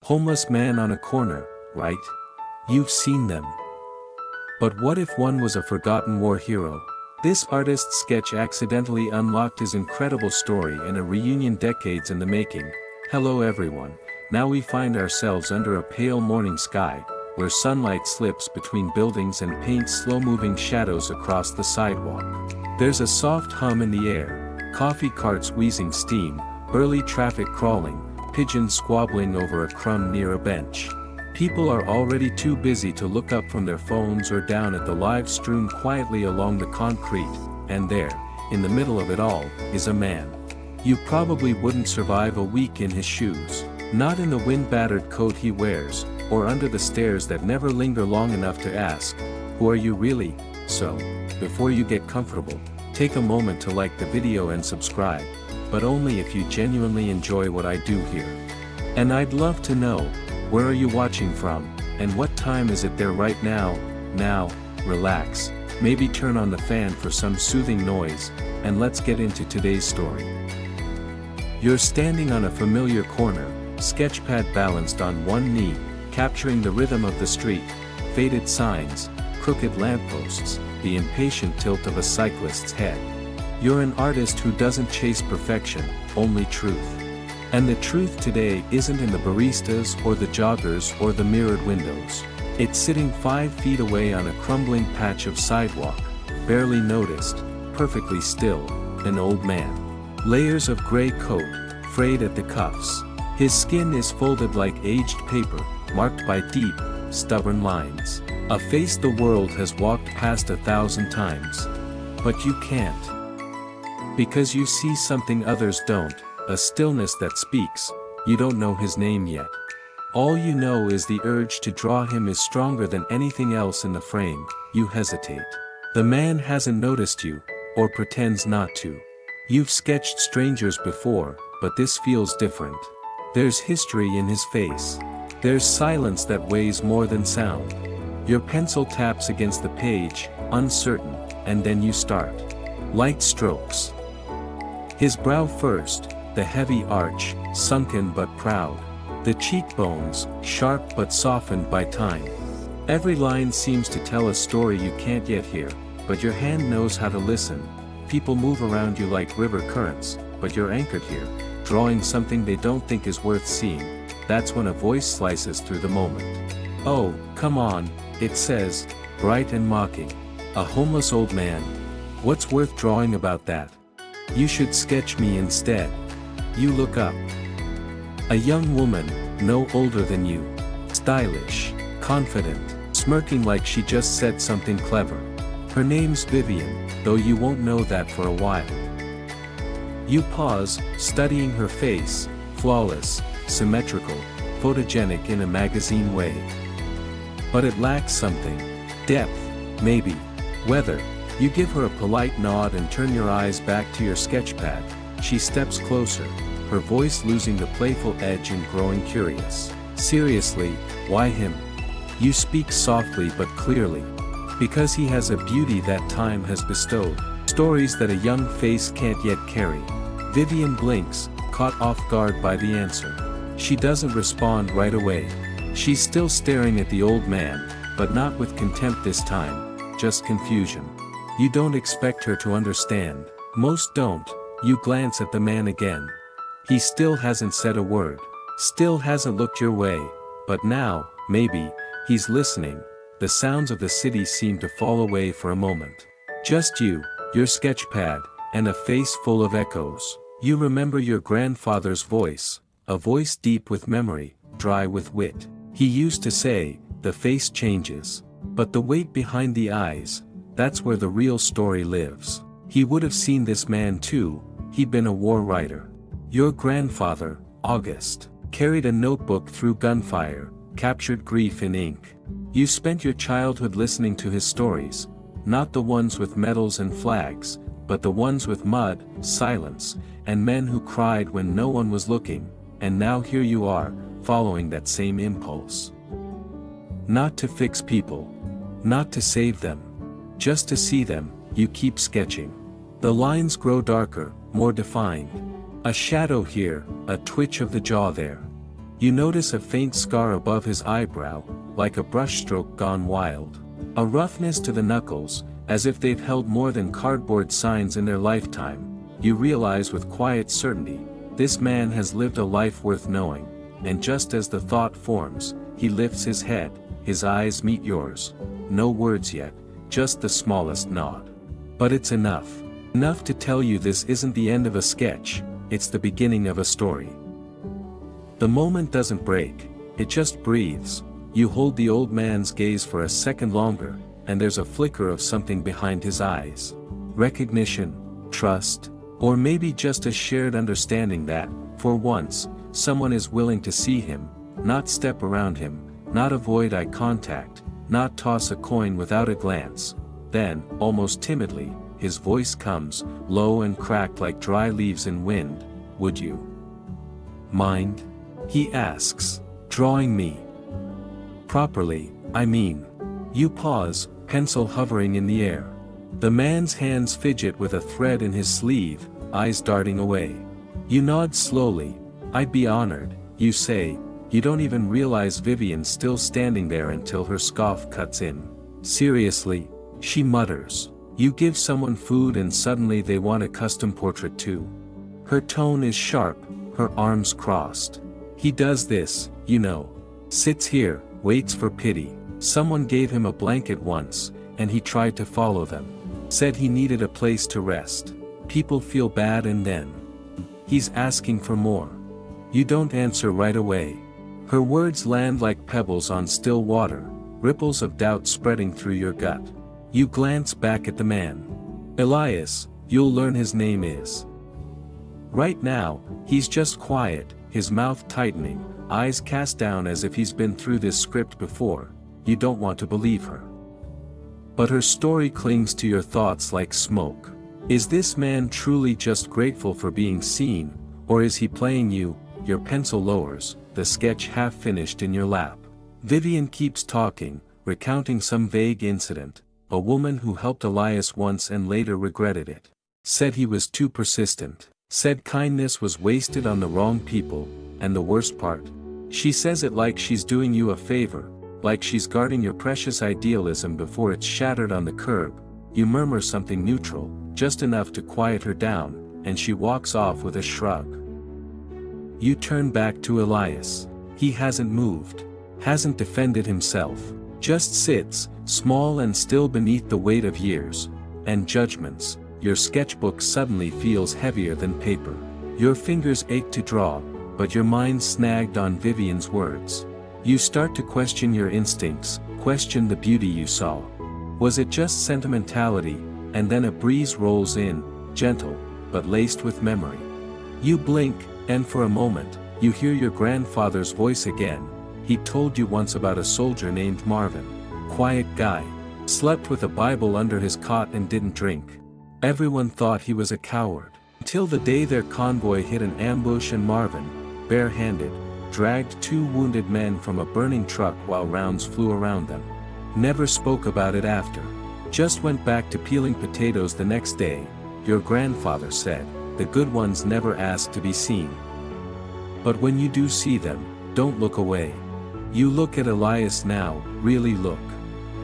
Homeless man on a corner, right? You've seen them. But what if one was a forgotten war hero? This artist's sketch accidentally unlocked his incredible story in a reunion decades in the making. Hello everyone, now we find ourselves under a pale morning sky, where sunlight slips between buildings and paints slow-moving shadows across the sidewalk. There's a soft hum in the air, coffee carts wheezing steam, early traffic crawling, pigeons squabbling over a crumb near a bench. People are already too busy to look up from their phones or down at the lives strewn quietly along the concrete, and there, in the middle of it all, is a man. You probably wouldn't survive a week in his shoes. Not in the wind-battered coat he wears, or under the stares that never linger long enough to ask, "Who are you really?" So, before you get comfortable, take a moment to like the video and subscribe, but only if you genuinely enjoy what I do here. And I'd love to know, where are you watching from, and what time is it there right now? Now, relax, maybe turn on the fan for some soothing noise, and let's get into today's story. You're standing on a familiar corner, sketchpad balanced on one knee, capturing the rhythm of the street, faded signs, crooked lampposts, the impatient tilt of a cyclist's head. You're an artist who doesn't chase perfection, only truth. And the truth today isn't in the baristas or the joggers or the mirrored windows. It's sitting 5 feet away on a crumbling patch of sidewalk, barely noticed, perfectly still, an old man. Layers of gray coat, frayed at the cuffs. His skin is folded like aged paper, marked by deep, stubborn lines. A face the world has walked past 1,000 times. But you can't. Because you see something others don't, a stillness that speaks. You don't know his name yet. All you know is the urge to draw him is stronger than anything else in the frame. You hesitate. The man hasn't noticed you, or pretends not to. You've sketched strangers before, but this feels different. There's history in his face. There's silence that weighs more than sound. Your pencil taps against the page, uncertain, and then you start. Light strokes. His brow first, the heavy arch, sunken but proud. The cheekbones, sharp but softened by time. Every line seems to tell a story you can't yet hear, but your hand knows how to listen. People move around you like river currents, but you're anchored here, drawing something they don't think is worth seeing. That's when a voice slices through the moment. "Oh, come on," it says, bright and mocking. "A homeless old man. What's worth drawing about that? You should sketch me instead." You look up. A young woman, no older than you. Stylish, confident, smirking like she just said something clever. Her name's Vivian, though you won't know that for a while. You pause, studying her face, flawless, symmetrical, photogenic in a magazine way. But it lacks something. Depth, maybe. Whether. You give her a polite nod and turn your eyes back to your sketchpad. She steps closer, her voice losing the playful edge and growing curious. "Seriously, why him?" You speak softly but clearly. "Because he has a beauty that time has bestowed. Stories that a young face can't yet carry." Vivian blinks, caught off guard by the answer. She doesn't respond right away. She's still staring at the old man, but not with contempt this time, just confusion. You don't expect her to understand. Most don't. You glance at the man again. He still hasn't said a word. Still hasn't looked your way. But now, maybe, he's listening. The sounds of the city seem to fall away for a moment. Just you, your sketchpad, and a face full of echoes. You remember your grandfather's voice, a voice deep with memory, dry with wit. He used to say, "The face changes. But the weight behind the eyes, that's where the real story lives." He would have seen this man too. He'd been a war writer. Your grandfather, August, carried a notebook through gunfire, captured grief in ink. You spent your childhood listening to his stories, not the ones with medals and flags, but the ones with mud, silence, and men who cried when no one was looking, and now here you are, following that same impulse. Not to fix people. Not to save them. Just to see them. You keep sketching. The lines grow darker, more defined. A shadow here, a twitch of the jaw there. You notice a faint scar above his eyebrow, like a brushstroke gone wild. A roughness to the knuckles, as if they've held more than cardboard signs in their lifetime. You realize with quiet certainty, this man has lived a life worth knowing, and just as the thought forms, he lifts his head, his eyes meet yours. No words yet, just the smallest nod. But it's enough. Enough to tell you this isn't the end of a sketch, it's the beginning of a story. The moment doesn't break, it just breathes. You hold the old man's gaze for a second longer, and there's a flicker of something behind his eyes. Recognition, trust, or maybe just a shared understanding that, for once, someone is willing to see him, not step around him, not avoid eye contact, not toss a coin without a glance. Then, almost timidly, his voice comes, low and cracked like dry leaves in wind. "Would you mind?" he asks, drawing me properly, I mean. You pause, pencil hovering in the air. The man's hands fidget with a thread in his sleeve, eyes darting away. You nod slowly. "I'd be honored," you say. You don't even realize Vivian's still standing there until her scoff cuts in. "Seriously?" she mutters. You give someone food and suddenly they want a custom portrait too. Her tone is sharp, her arms crossed. He does this, you know. Sits here, waits for pity. Someone gave him a blanket once, and he tried to follow them. Said he needed a place to rest. People feel bad and then he's asking for more. You don't answer right away. Her words land like pebbles on still water, ripples of doubt spreading through your gut. You glance back at the man. Elias, you'll learn his name is. Right now, he's just quiet, his mouth tightening, eyes cast down as if he's been through this script before. You don't want to believe her. But her story clings to your thoughts like smoke. Is this man truly just grateful for being seen, or is he playing you? Your pencil lowers, the sketch half finished in your lap. Vivian keeps talking, recounting some vague incident. A woman who helped Elias once and later regretted it. Said he was too persistent. Said kindness was wasted on the wrong people, and the worst part. She says it like she's doing you a favor, like she's guarding your precious idealism before it's shattered on the curb. You murmur something neutral, just enough to quiet her down, and she walks off with a shrug. You turn back to Elias. He hasn't moved. Hasn't defended himself. Just sits, small and still beneath the weight of years and judgments. Your sketchbook suddenly feels heavier than paper. Your fingers ache to draw, but your mind snagged on Vivian's words. You start to question your instincts, question the beauty you saw. Was it just sentimentality? And then a breeze rolls in, gentle, but laced with memory. You blink, and for a moment, you hear your grandfather's voice again. He told you once about a soldier named Marvin. Quiet guy. Slept with a Bible under his cot and didn't drink. Everyone thought he was a coward. Until the day their convoy hit an ambush and Marvin, barehanded, dragged two wounded men from a burning truck while rounds flew around them. Never spoke about it after. Just went back to peeling potatoes the next day. Your grandfather said, the good ones never ask to be seen. But when you do see them, don't look away. You look at Elias now, really look.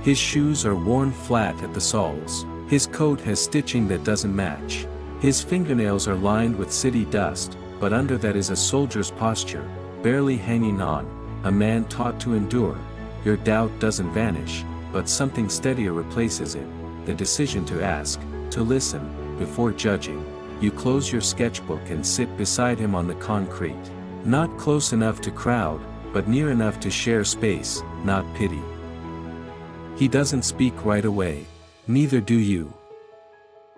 His shoes are worn flat at the soles. His coat has stitching that doesn't match. His fingernails are lined with city dust, but under that is a soldier's posture, barely hanging on, a man taught to endure. Your doubt doesn't vanish, but something steadier replaces it, the decision to ask, to listen, before judging. You close your sketchbook and sit beside him on the concrete. Not close enough to crowd, but near enough to share space, not pity. He doesn't speak right away. Neither do you.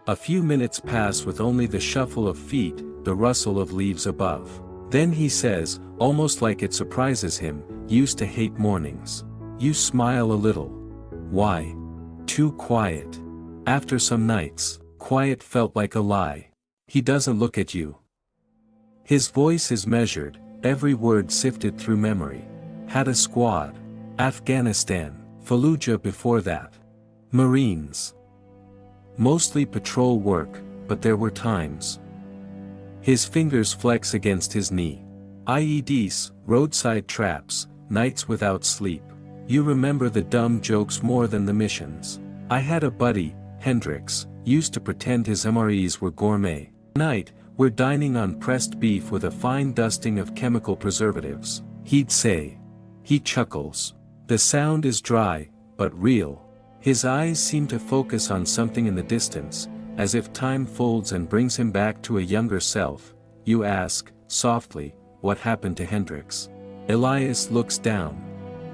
A few minutes pass with only the shuffle of feet, the rustle of leaves above. Then he says, almost like it surprises him, used to hate mornings. You smile a little. Why? Too quiet. After some nights, quiet felt like a lie. He doesn't look at you. His voice is measured, every word sifted through memory. Had a squad. Afghanistan, Fallujah before that. Marines. Mostly patrol work, but there were times. His fingers flex against his knee. IEDs, roadside traps, nights without sleep. You remember the dumb jokes more than the missions. I had a buddy, Hendrix, used to pretend his MREs were gourmet. Night, we're dining on pressed beef with a fine dusting of chemical preservatives. He'd say. He chuckles. The sound is dry, but real. His eyes seem to focus on something in the distance, as if time folds and brings him back to a younger self. You ask, softly, what happened to Hendrix? Elias looks down.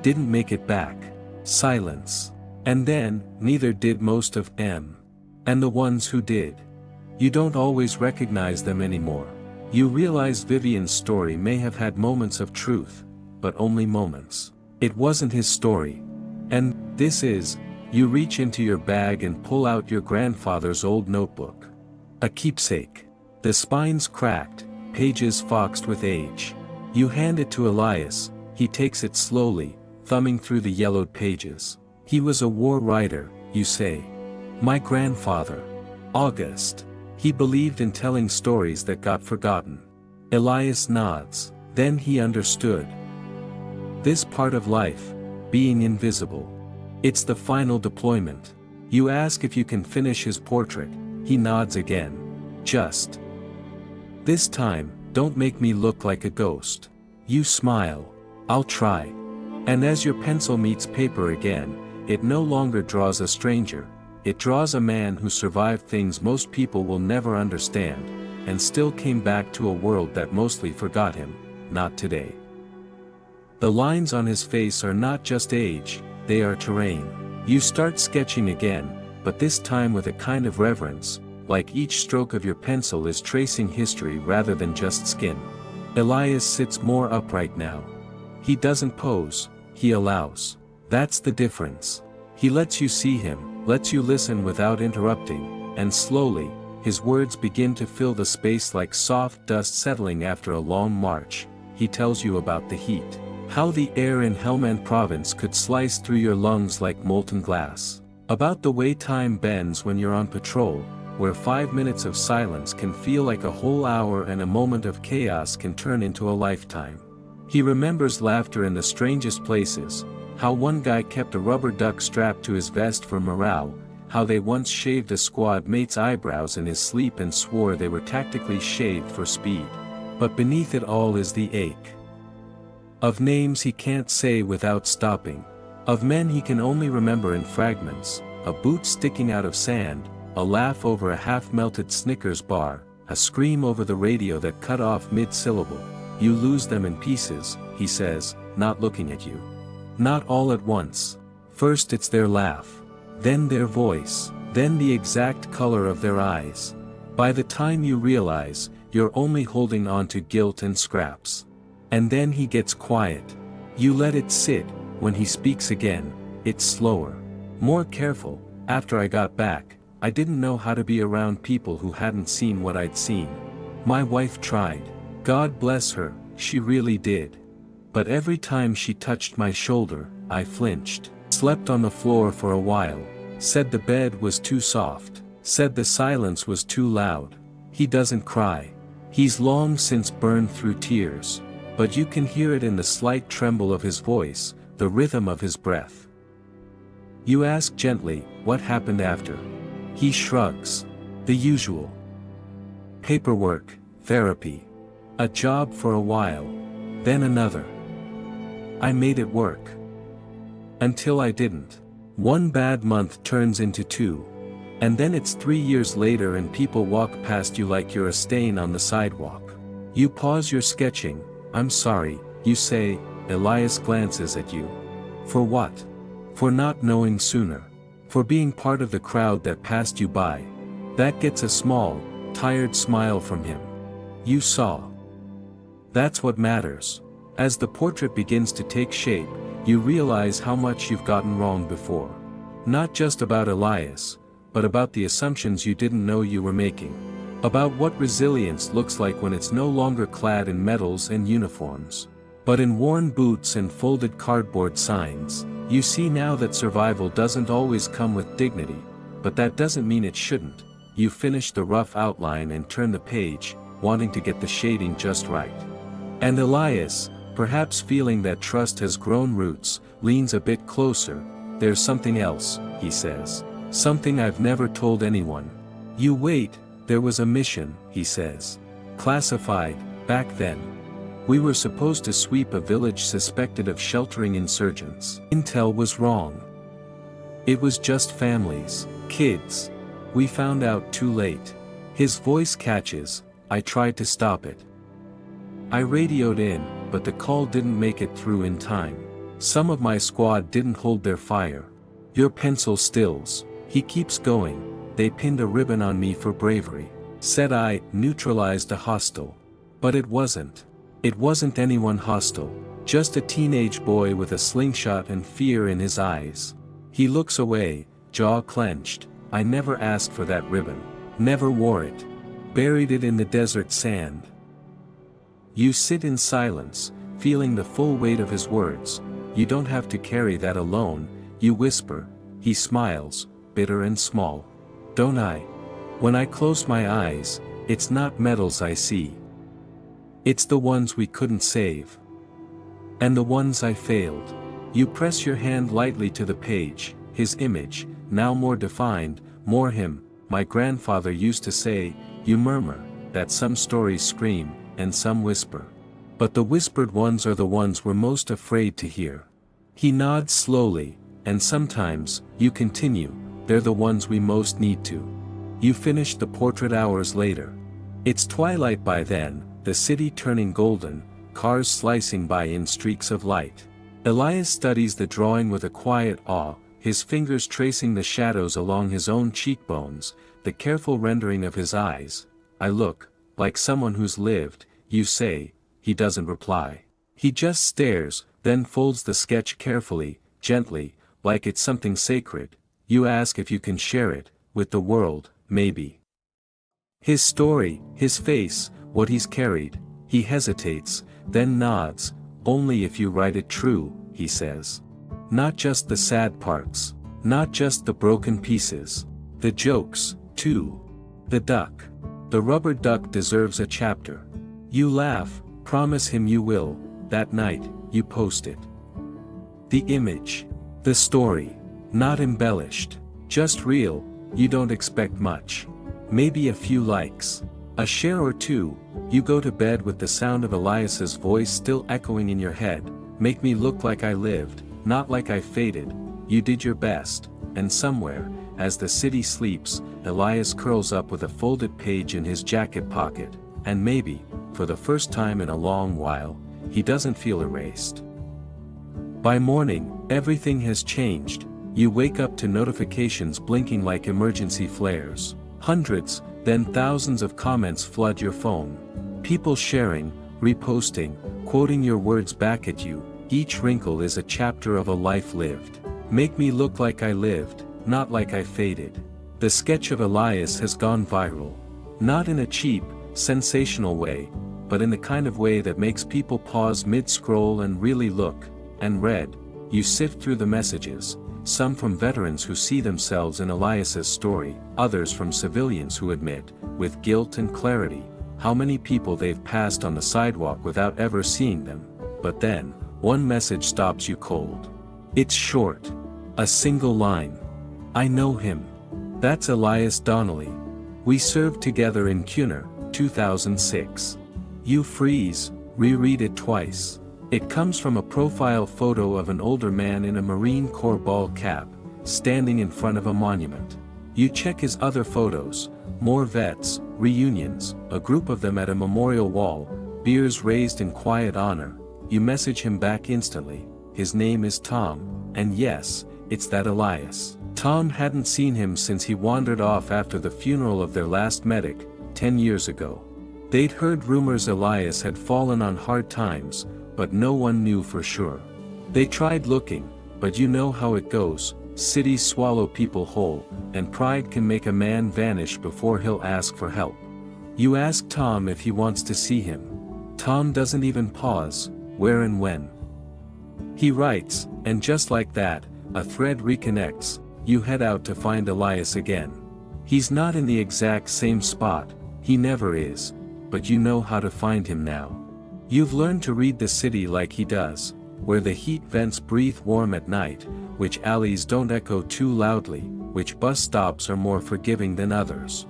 Didn't make it back. Silence. And then, neither did most of them. And the ones who did. You don't always recognize them anymore. You realize Vivian's story may have had moments of truth, but only moments. It wasn't his story. And this is. You reach into your bag and pull out your grandfather's old notebook. A keepsake. The spine's cracked, pages foxed with age. You hand it to Elias. He takes it slowly, thumbing through the yellowed pages. He was a war writer, you say. My grandfather. August. He believed in telling stories that got forgotten. Elias nods. Then he understood. This part of life, being invisible. It's the final deployment. You ask if you can finish his portrait. He nods again. Just. This time, don't make me look like a ghost. You smile. I'll try. And as your pencil meets paper again, it no longer draws a stranger. It draws a man who survived things most people will never understand, and still came back to a world that mostly forgot him, not today. The lines on his face are not just age, they are terrain. You start sketching again, but this time with a kind of reverence, like each stroke of your pencil is tracing history rather than just skin. Elias sits more upright now. He doesn't pose, he allows. That's the difference. He lets you see him, lets you listen without interrupting, and slowly, his words begin to fill the space like soft dust settling after a long march. He tells you about the heat. How the air in Helmand province could slice through your lungs like molten glass. About the way time bends when you're on patrol, where 5 minutes of silence can feel like a whole hour and a moment of chaos can turn into a lifetime. He remembers laughter in the strangest places, how one guy kept a rubber duck strapped to his vest for morale, how they once shaved a squad mate's eyebrows in his sleep and swore they were tactically shaved for speed. But beneath it all is the ache. Of names he can't say without stopping. Of men he can only remember in fragments, a boot sticking out of sand, a laugh over a half-melted Snickers bar, a scream over the radio that cut off mid-syllable. You lose them in pieces, he says, not looking at you. Not all at once. First it's their laugh. Then their voice. Then the exact color of their eyes. By the time you realize, you're only holding on to guilt and scraps. And then he gets quiet. You let it sit. When he speaks again, it's slower. More careful. After I got back, I didn't know how to be around people who hadn't seen what I'd seen. My wife tried. God bless her, she really did. But every time she touched my shoulder, I flinched. Slept on the floor for a while. Said the bed was too soft. Said the silence was too loud. He doesn't cry. He's long since burned through tears. But you can hear it in the slight tremble of his voice, the rhythm of his breath. You ask gently, what happened after? He shrugs. The usual. Paperwork, therapy. A job for a while. Then another. I made it work. Until I didn't. One bad month turns into 2. And then it's 3 years later and people walk past you like you're a stain on the sidewalk. You pause your sketching. I'm sorry, you say. Elias glances at you. For what? For not knowing sooner. For being part of the crowd that passed you by. That gets a small, tired smile from him. You saw. That's what matters. As the portrait begins to take shape, you realize how much you've gotten wrong before. Not just about Elias, but about the assumptions you didn't know you were making. About what resilience looks like when it's no longer clad in medals and uniforms, but in worn boots and folded cardboard signs. You see now that survival doesn't always come with dignity, but that doesn't mean it shouldn't. You finish the rough outline and turn the page, wanting to get the shading just right. And Elias, perhaps feeling that trust has grown roots, leans a bit closer. "There's something else," he says. "Something I've never told anyone." "You wait, there was a mission," he says. "Classified, back then. We were supposed to sweep a village suspected of sheltering insurgents. Intel was wrong. It was just families, kids. We found out too late." His voice catches. "I tried to stop it. I radioed in, but the call didn't make it through in time. Some of my squad didn't hold their fire. Your pencil stills." He keeps going. "They pinned a ribbon on me for bravery. Said I neutralized a hostile. But it wasn't. It wasn't anyone hostile. Just a teenage boy with a slingshot and fear in his eyes." He looks away, jaw clenched. "I never asked for that ribbon. Never wore it. Buried it in the desert sand." You sit in silence, feeling the full weight of his words. "You don't have to carry that alone," you whisper. He smiles, bitter and small. "Don't I? When I close my eyes, it's not medals I see. It's the ones we couldn't save. And the ones I failed." You press your hand lightly to the page, his image, now more defined, more him. "My grandfather used to say," you murmur, "that some stories scream, and some whisper. But the whispered ones are the ones we're most afraid to hear." He nods slowly, "And sometimes," you continue, "they're the ones we most need to." You finish the portrait hours later. It's twilight by then, the city turning golden, cars slicing by in streaks of light. Elias studies the drawing with a quiet awe, his fingers tracing the shadows along his own cheekbones, the careful rendering of his eyes. "I look like someone who's lived," you say. He doesn't reply. He just stares, then folds the sketch carefully, gently, like it's something sacred. You ask if you can share it with the world, maybe. His story, his face, what he's carried. He hesitates, then nods. "Only if you write it true," he says. "Not just the sad parts. Not just the broken pieces. The jokes, too. The duck. The rubber duck deserves a chapter." You laugh, promise him you will. That night, you post it. The image. The story. Not embellished. Just real. You don't expect much. Maybe a few likes. A share or two. You go to bed with the sound of Elias's voice still echoing in your head. "Make me look like I lived, not like I faded. You did your best." And somewhere, as the city sleeps, Elias curls up with a folded page in his jacket pocket, and maybe, for the first time in a long while, he doesn't feel erased. By morning, everything has changed. You wake up to notifications blinking like emergency flares. Hundreds, then thousands of comments flood your phone. People sharing, reposting, quoting your words back at you. Each wrinkle is a chapter of a life lived. "Make me look like I lived, not like I faded." The sketch of Elias has gone viral. Not in a cheap, sensational way, but in the kind of way that makes people pause mid-scroll and really look. And read. You sift through the messages. Some from veterans who see themselves in Elias's story, others from civilians who admit, with guilt and clarity, how many people they've passed on the sidewalk without ever seeing them. But then, one message stops you cold. It's short. A single line. "I know him. That's Elias Donnelly. We served together in Cunner, 2006. You freeze, reread it twice. It comes from a profile photo of an older man in a Marine Corps ball cap, standing in front of a monument. You check his other photos, more vets, reunions, a group of them at a memorial wall, beers raised in quiet honor. You message him back instantly. His name is Tom, and yes, it's that Elias. Tom hadn't seen him since he wandered off after the funeral of their last medic, 10 years ago. They'd heard rumors Elias had fallen on hard times, but no one knew for sure. They tried looking, but you know how it goes. Cities swallow people whole, and pride can make a man vanish before he'll ask for help. You ask Tom if he wants to see him. Tom doesn't even pause, where and when. He writes, and just like that, a thread reconnects. You head out to find Elias again. He's not in the exact same spot, he never is, but you know how to find him now. You've learned to read the city like he does, where the heat vents breathe warm at night, which alleys don't echo too loudly, which bus stops are more forgiving than others.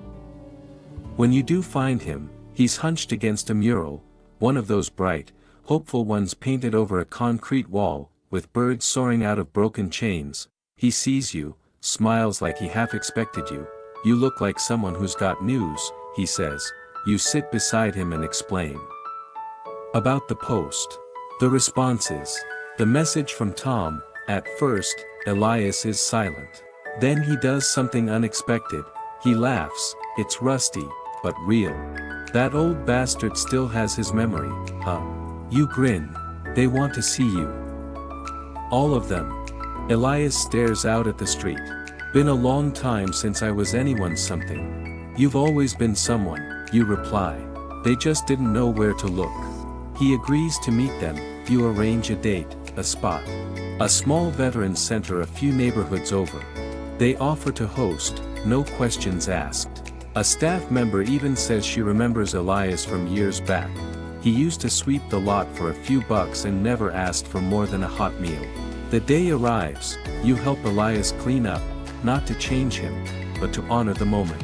When you do find him, he's hunched against a mural, one of those bright, hopeful ones painted over a concrete wall, with birds soaring out of broken chains. He sees you, smiles like he half expected you. You look like someone who's got news, he says. You sit beside him and explain about the post. The response is the message from Tom. At first, Elias is silent. Then he does something unexpected. He laughs. It's rusty, but real. That old bastard still has his memory, huh? You grin. They want to see you. All of them. Elias stares out at the street. Been a long time since I was anyone's something. You've always been someone, you reply. They just didn't know where to look. He agrees to meet them. You arrange a date, a spot. A small veterans center a few neighborhoods over. They offer to host, no questions asked. A staff member even says she remembers Elias from years back. He used to sweep the lot for a few bucks and never asked for more than a hot meal. The day arrives, you help Elias clean up, not to change him, but to honor the moment.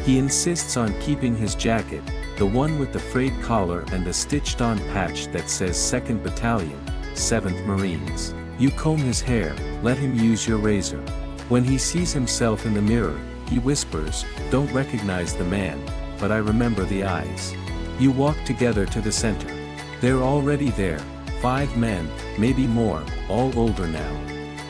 He insists on keeping his jacket, the one with the frayed collar and the stitched-on patch that says 2nd Battalion, 7th Marines. You comb his hair, let him use your razor. When he sees himself in the mirror, he whispers, "Don't recognize the man, but I remember the eyes." You walk together to the center. They're already there, 5 men, maybe more, all older now.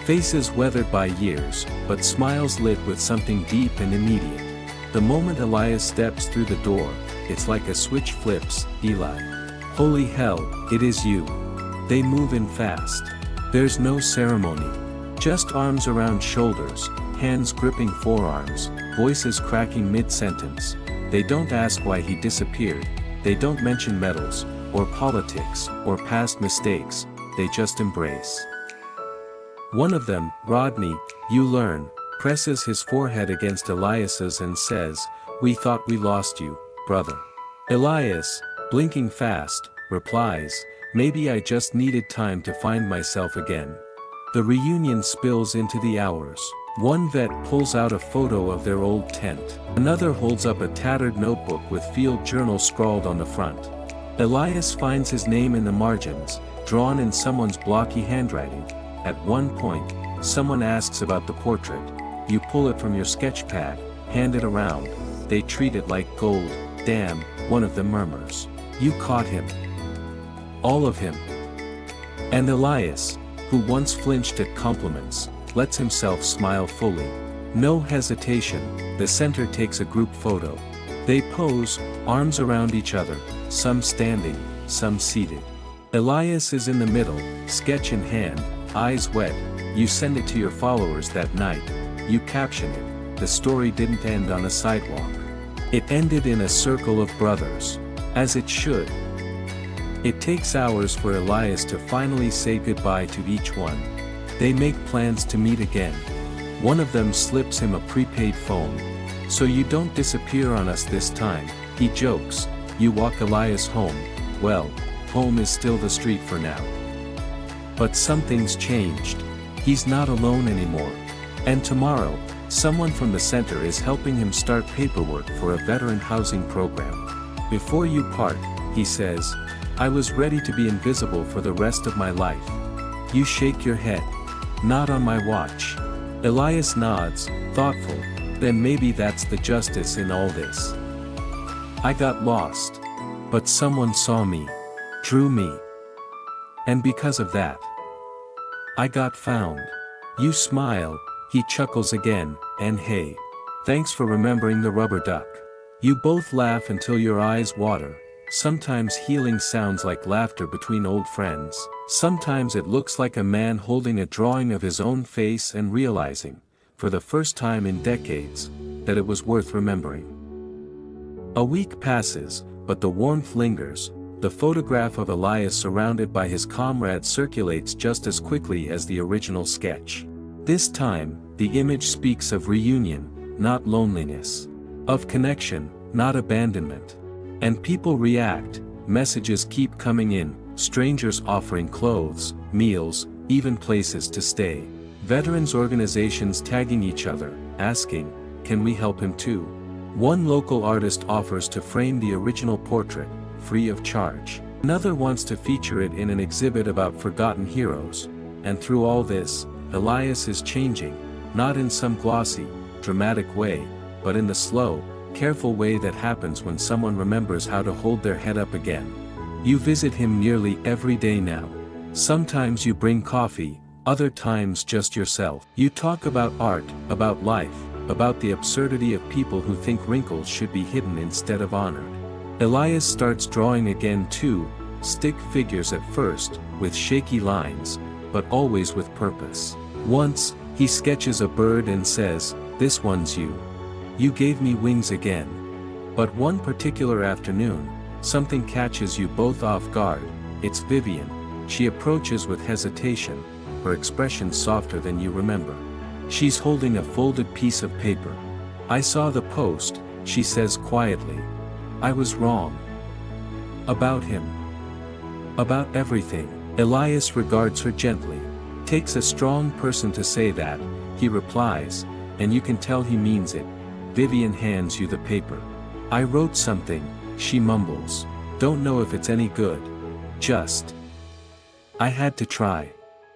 Faces weathered by years, but smiles lit with something deep and immediate. The moment Elias steps through the door, it's like a switch flips. Eli. Holy hell, it is you. They move in fast. There's no ceremony. Just arms around shoulders, hands gripping forearms, voices cracking mid-sentence. They don't ask why he disappeared. They don't mention medals, or politics, or past mistakes. They just embrace. One of them, Rodney, you learn, presses his forehead against Elias's and says, "We thought we lost you, brother." Elias, blinking fast, replies, "Maybe I just needed time to find myself again." The reunion spills into the hours. One vet pulls out a photo of their old tent. Another holds up a tattered notebook with field journal scrawled on the front. Elias finds his name in the margins, drawn in someone's blocky handwriting. At one point, someone asks about the portrait. You pull it from your sketch pad, hand it around. They treat it like gold. "Damn," one of them murmurs. You caught him. All of him. And Elias, who once flinched at compliments, lets himself smile fully. No hesitation, the center takes a group photo. They pose, arms around each other, some standing, some seated. Elias is in the middle, sketch in hand, eyes wet. You send it to your followers that night. You caption it, "The story didn't end on a sidewalk. It ended in a circle of brothers." As it should. It takes hours for Elias to finally say goodbye to each one. They make plans to meet again. One of them slips him a prepaid phone. "So you don't disappear on us this time," he jokes. You walk Elias home. Well, home is still the street for now. But something's changed. He's not alone anymore. And tomorrow, someone from the center is helping him start paperwork for a veteran housing program. "Before you part," he says, "I was ready to be invisible for the rest of my life." You shake your head. "Not on my watch." Elias nods, thoughtful. "Then maybe that's the justice in all this. I got lost. But someone saw me. Drew me. And because of that, I got found." You smile, he chuckles again, "And hey, thanks for remembering the rubber duck." You both laugh until your eyes water. Sometimes healing sounds like laughter between old friends. Sometimes it looks like a man holding a drawing of his own face and realizing, for the first time in decades, that it was worth remembering. A week passes, but the warmth lingers. The photograph of Elias surrounded by his comrades circulates just as quickly as the original sketch. This time, the image speaks of reunion, not loneliness. Of connection, not abandonment. And people react, messages keep coming in, strangers offering clothes, meals, even places to stay. Veterans organizations tagging each other, asking, "Can we help him too?" One local artist offers to frame the original portrait, free of charge. Another wants to feature it in an exhibit about forgotten heroes. And through all this, Elias is changing, not in some glossy, dramatic way, but in the slow, careful way that happens when someone remembers how to hold their head up again. You visit him nearly every day now. Sometimes you bring coffee, other times just yourself. You talk about art, about life, about the absurdity of people who think wrinkles should be hidden instead of honored. Elias starts drawing again too, stick figures at first, with shaky lines, but always with purpose. Once, he sketches a bird and says, "This one's you. You gave me wings again." But one particular afternoon, something catches you both off guard. It's Vivian. She approaches with hesitation, her expression softer than you remember. She's holding a folded piece of paper. "I saw the post," she says quietly. "I was wrong. About him. About everything." Elias regards her gently. "Takes a strong person to say that," he replies, and you can tell he means it. Vivian hands you the paper. "I wrote something," she mumbles. "Don't know if it's any good. Just. I had to try."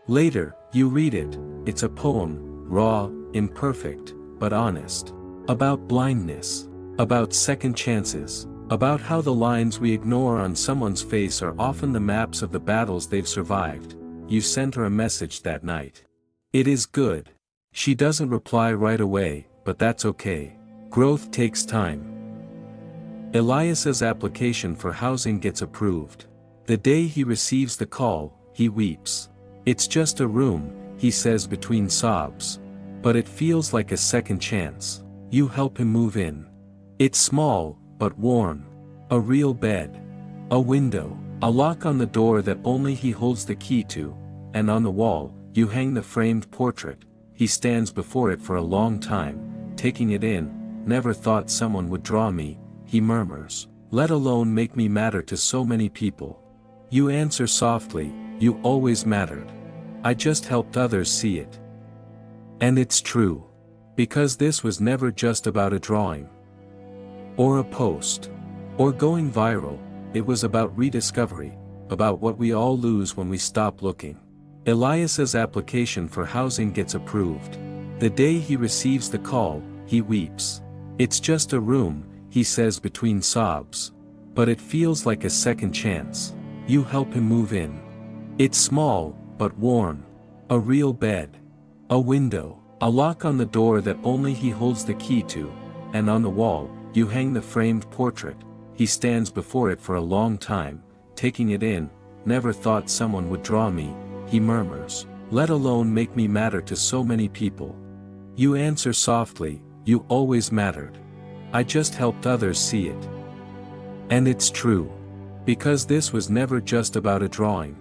Later, you read it. It's a poem, raw, imperfect, but honest. About blindness. About second chances. About how the lines we ignore on someone's face are often the maps of the battles they've survived. You sent her a message that night. It is good. She doesn't reply right away, but that's okay. Growth takes time. Elias's application for housing gets approved. The day he receives the call, he weeps. "It's just a room," he says between sobs. "But it feels like a second chance." You help him move in. It's small, but warm. A real bed. A window. A lock on the door that only he holds the key to, and on the wall, you hang the framed portrait. He stands before it for a long time, taking it in. "Never thought someone would draw me," he murmurs. "Let alone make me matter to so many people." You answer softly, "You always mattered. I just helped others see it." And it's true. Because this was never just about a drawing. Or a post. Or going viral. It was about rediscovery. About what we all lose when we stop looking. Elias's application for housing gets approved. The day he receives the call, he weeps. "It's just a room," he says between sobs. "But it feels like a second chance." You help him move in. It's small, but warm. A real bed. A window. A lock on the door that only he holds the key to, and on the wall, you hang the framed portrait. He stands before it for a long time, taking it in. "Never thought someone would draw me," he murmurs. "Let alone make me matter to so many people." You answer softly, "You always mattered. I just helped others see it." And it's true. Because this was never just about a drawing.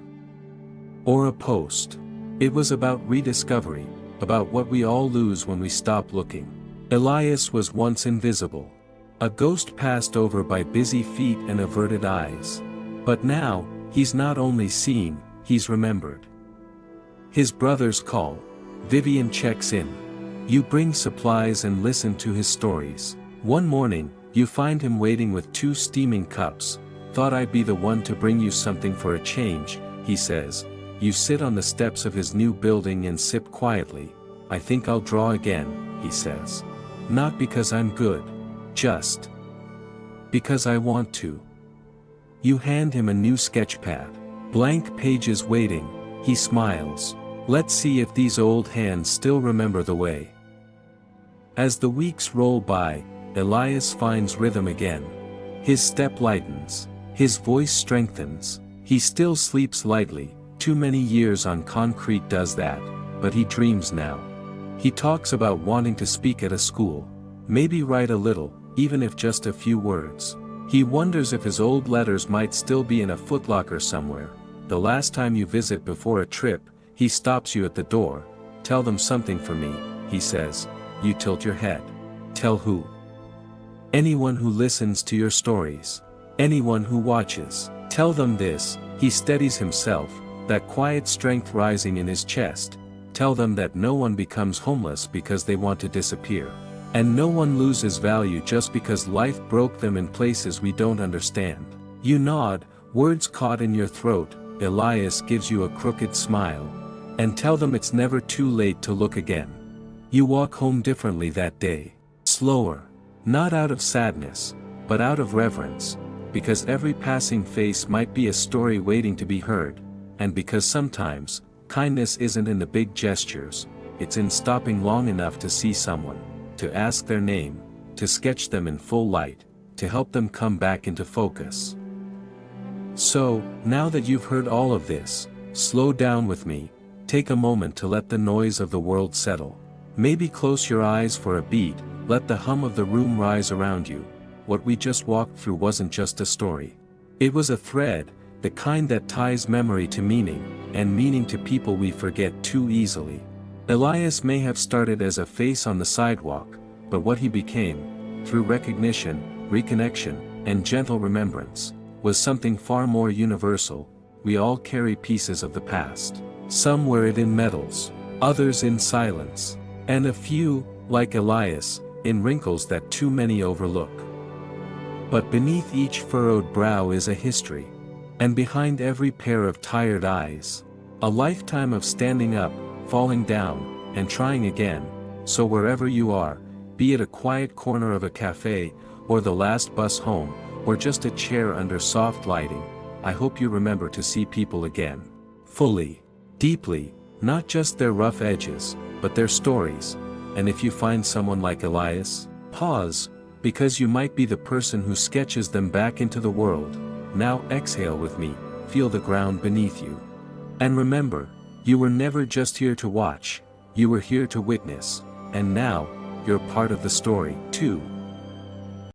Or a post. It was about rediscovery. About what we all lose when we stop looking. Elias was once invisible. A ghost passed over by busy feet and averted eyes. But now, he's not only seen, he's remembered. His brothers call. Vivian checks in. You bring supplies and listen to his stories. One morning, you find him waiting with 2 steaming cups. "Thought I'd be the one to bring you something for a change," he says. You sit on the steps of his new building and sip quietly. "I think I'll draw again," he says. "Not because I'm good. Just because I want to." You hand him a new sketch pad. Blank pages waiting. He smiles. "Let's see if these old hands still remember the way." As the weeks roll by, Elias finds rhythm again. His step lightens. His voice strengthens. He still sleeps lightly. Too many years on concrete does that, but he dreams now. He talks about wanting to speak at a school. Maybe write a little, even if just a few words. He wonders if his old letters might still be in a footlocker somewhere. The last time you visit before a trip, he stops you at the door. "Tell them something for me," he says. You tilt your head. "Tell who?" "Anyone who listens to your stories. Anyone who watches." Tell them this, he steadies himself, that quiet strength rising in his chest. Tell them that no one becomes homeless because they want to disappear. And no one loses value just because life broke them in places we don't understand. You nod, words caught in your throat. Elias gives you a crooked smile. And tell them it's never too late to look again. You walk home differently that day. Slower. Not out of sadness, but out of reverence. Because every passing face might be a story waiting to be heard. And because sometimes, kindness isn't in the big gestures, it's in stopping long enough to see someone, to ask their name, to sketch them in full light, to help them come back into focus. So, now that you've heard all of this, slow down with me, take a moment to let the noise of the world settle. Maybe close your eyes for a beat, let the hum of the room rise around you. What we just walked through wasn't just a story. It was a thread, the kind that ties memory to meaning, and meaning to people we forget too easily. Elias may have started as a face on the sidewalk, but what he became, through recognition, reconnection, and gentle remembrance, was something far more universal. We all carry pieces of the past. Some wear it in medals, others in silence, and a few, like Elias, in wrinkles that too many overlook. But beneath each furrowed brow is a history. And behind every pair of tired eyes, a lifetime of standing up, falling down, and trying again. So wherever you are, be it a quiet corner of a cafe, or the last bus home, or just a chair under soft lighting, I hope you remember to see people again. Fully, deeply, not just their rough edges, but their stories. And if you find someone like Elias, pause, because you might be the person who sketches them back into the world. Now exhale with me, feel the ground beneath you. And remember, you were never just here to watch, you were here to witness, and now, you're part of the story, too.